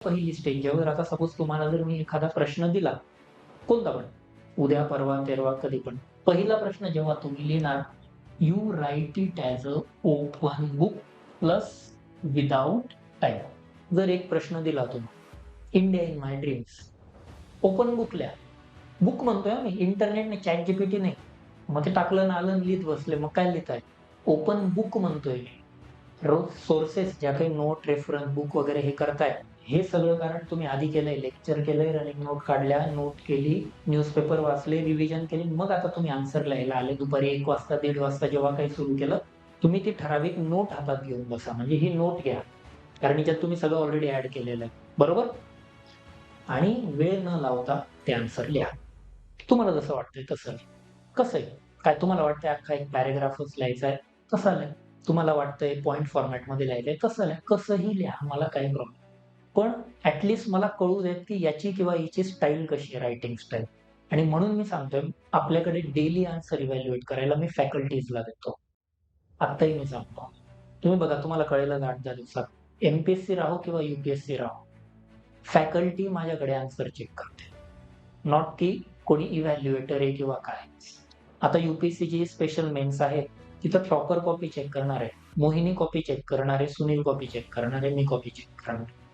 पहिली स्टेज ज्यावर आता सपोज तुम्हाला जर मी एखादा प्रश्न दिला, कोणता पण, उद्या, परवा, तेरवा, कधी पण. पहिला प्रश्न जेव्हा तुम्ही लिहिणार, you right it as a open book plus without time. जर एक प्रश्न दिला तुम्हाला, India in my dreams, open book लिहा. बुक म्हणतोय मी, इंटरनेट नाही, ChatGPT नाही. मग ते टाकलं आणि आलं आणि लिहित बसले, मग काय लिहिताय? ओपन बुक म्हणतोय मी. रोज सोर्सेस ज्या काही नोट, रेफरन्स, बुक वगैरे हे करताय, हे सगळं कारण तुम्ही आधी केलंय, लेक्चर केलंय, रनिंग नोट काढल्या, नोट केली, न्यूजपेपर वाचले, रिव्हिजन केली, मग आता तुम्ही आन्सर लिहायला आले. दुपारी 1 वाजता, 1:30 वाजता जेव्हा काही सुरू केलं, तुम्ही ती ठराविक नोट हातात घेऊन बसा. म्हणजे ही नोट घ्या. कारण याच्यात तुम्ही सगळं ऑलरेडी ॲड केलेलं आहे. बरोबर? आणि वेळ न लावता ते आन्सर लिहा. तुम्हाला जसं वाटतंय तसं लिहा. कसं आहे? काय तुम्हाला वाटतंय अख्खा एक पॅराग्राफच लिहायचा आहे? तसा लिहा. तुम्हाला वाटतंय पॉइंट फॉर्मॅटमध्ये लिहायचंय? तसं लिहा. कसंही लिहा. मला काही प्रॉब्लेम नाही. पण ॲट मला कळू देत, की याची किंवा हिची स्टाईल कशी आहे, रायटिंग स्टाईल. आणि म्हणून मी सांगतोय, आपल्याकडे डेली आन्सर इव्हॅल्युएट करायला मी फॅकल्टीजला देतो. आत्ताही मी सांगतो. तुम्ही बघा, तुम्हाला कळेलच 8-10 दिवसात. एम-पी-एस-सी राहो किंवा यू-पी-एस-सी राहो, फॅकल्टी माझ्याकडे आन्सर चेक करते. नॉट की कोणी इव्हॅल्युएटर आहे किंवा काय. आता यू-पी-एस-सीची स्पेशल मेन्स आहे, तिथं प्रॉपर कॉपी चेक करणार आहे. मोहिनी कॉपी चेक करणार आहे, सुनील कॉपी चेक करणार आहे, मी कॉपी चेक करणार आहे.